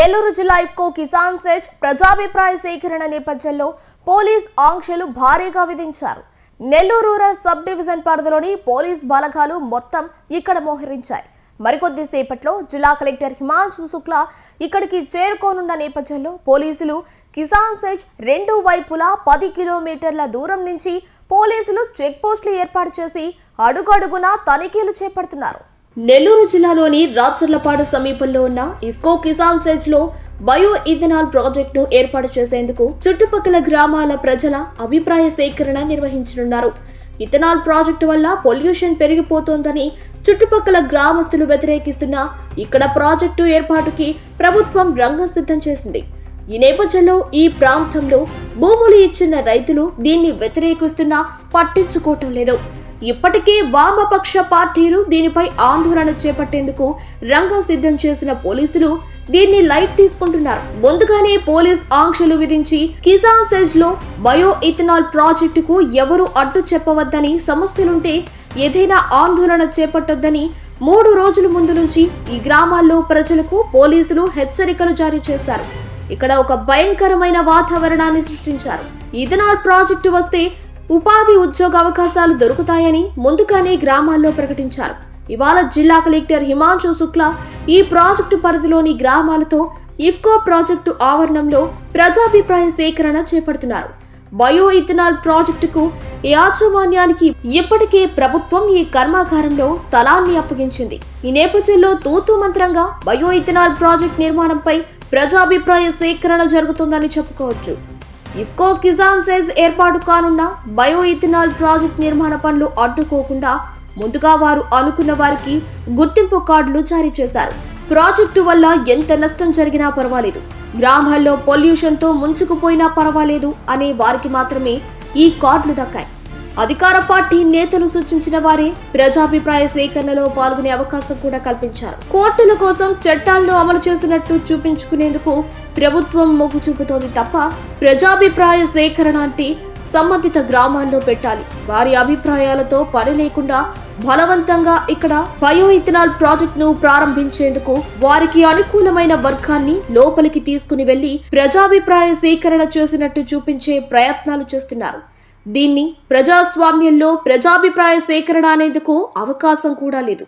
నెల్లూరు జిల్లా ఇఫ్కో కిసాన్ సెజ్ ప్రజాభిప్రాయ సేకరణ నేపథ్యంలో పోలీస్ ఆంక్షలు భారీగా విధించారు. నెల్లూరు రూరల్ సబ్ డివిజన్ పరిధిలోని పోలీస్ బలగాలు మొత్తం ఇక్కడ మోహరించాయి. మరికొద్ది సేపట్లో జిల్లా కలెక్టర్ హిమాంశు శుక్లా ఇక్కడికి చేరుకోనున్న నేపథ్యంలో పోలీసులు కిసాన్ సెజ్ రెండు వైపులా 10 కిలోమీటర్ల దూరం నుంచి పోలీసులు చెక్ పోస్టులు ఏర్పాటు చేసి అడుగడుగునా తనిఖీలు చేపడుతున్నారు. నెల్లూరు జిల్లాలోని రాచర్లపాడు సమీపంలో ఉన్న ఇఫ్కో కిసాన్ సెజ్ లో బయో ఇథనాల్ ప్రాజెక్టును ఏర్పాటు చేసేందుకు చుట్టుపక్కల గ్రామాల ప్రజల అభిప్రాయ సేకరణ నిర్వహించనున్నారు. ఇథనాల్ ప్రాజెక్టు వల్ల పొల్యూషన్ పెరిగిపోతోందని చుట్టుపక్కల గ్రామస్తులు వ్యతిరేకిస్తున్నా ఇక్కడ ప్రాజెక్టు ఏర్పాటుకి ప్రభుత్వం రంగం సిద్ధం చేసింది. ఈ నేపథ్యంలో ఈ ప్రాంతంలో భూములు ఇచ్చిన రైతులు దీన్ని వ్యతిరేకిస్తున్నా పట్టించుకోవటం లేదు. ఇప్పటికే వామపక్ష పార్టీలు దీనిపై ఆందోళన చేపట్టేందుకు రంగం సిద్ధం చేసిన పోలీసులు దీన్ని లైట్ తీసుకుంటున్నారు. ముందుగానే పోలీస్ ఆంక్షలు విధించి కిసాన్ సెజ్ లో బయో ఇథనాల్ ప్రాజెక్టుకు ఎవరు అడ్డు చెప్పవద్దని, సమస్యలుంటే ఏదైనా ఆందోళన చేపట్టొద్దని 3 రోజుల ముందు నుంచి ఈ గ్రామాల్లో ప్రజలకు పోలీసులు హెచ్చరికలు జారీ చేశారు. ఇక్కడ ఒక భయంకరమైన వాతావరణాన్ని సృష్టించారు. ఇథనాల్ ప్రాజెక్టు వస్తే ఉపాధి ఉద్యోగ అవకాశాలు దొరుకుతాయని ముందుగానే గ్రామాల్లో ప్రకటించారు. ఇవాళ జిల్లా కలెక్టర్ హిమాంశు శుక్లా ఈ ప్రాజెక్టు పరిధిలోని గ్రామాలతో ఇఫ్కో ప్రాజెక్టు ఆవరణంలో ప్రజాభిప్రాయ సేకరణ చేపడుతున్నారు. బయో ఇథనాల్ ప్రాజెక్టుకు యాజమాన్యానికి ఇప్పటికే ప్రభుత్వం ఈ కర్మాగారంలో స్థలాన్ని అప్పగించింది. ఈ నేపథ్యంలో తూతూ మంత్రంగా బయో ఇథనాల్ ప్రాజెక్టు నిర్మాణంపై ప్రజాభిప్రాయ సేకరణ జరుగుతుందని చెప్పుకోవచ్చు. ఇఫ్కో కిసాన్ సెజ్ ఏర్పాటు కానున్న బయో ఇథనాల్ ప్రాజెక్ట్ నిర్మాణ పనులు అడ్డుకోకుండా ముందుగా వారు అనుకున్న వారికి గుర్తింపు కార్డులు జారీ చేశారు. ప్రాజెక్టు వల్ల ఎంత నష్టం జరిగినా పర్వాలేదు, గ్రామాల్లో పొల్యూషన్ తో ముంచుకుపోయినా పర్వాలేదు అనే వారికి మాత్రమే ఈ కార్డులు దక్కాయి. అధికార పార్టీ నేతలు సూచించిన వారే ప్రజాభిప్రాయ సేకరణలో పాల్గొనే అవకాశం కూడా కల్పించారు. కోర్టుల కోసం చట్టాలను అమలు చేసినట్టు చూపించుకునేందుకు ప్రభుత్వం మొగ్గు చూపుతోంది తప్ప ప్రజాభిప్రాయ సేకరణ అంటే సంబంధిత గ్రామాల్లో పెట్టాలి. వారి అభిప్రాయాలతో పని లేకుండా బలవంతంగా ఇక్కడ బయో ఇథనాల్ ప్రాజెక్టును ప్రారంభించేందుకు వారికి అనుకూలమైన వర్గాన్ని లోపలికి తీసుకుని వెళ్లి ప్రజాభిప్రాయ సేకరణ చేసినట్టు చూపించే ప్రయత్నాలు చేస్తున్నారు. దీన్ని ప్రజాస్వామ్యంలో ప్రజాభిప్రాయ సేకరణ అనేందుకు అవకాశం కూడా లేదు.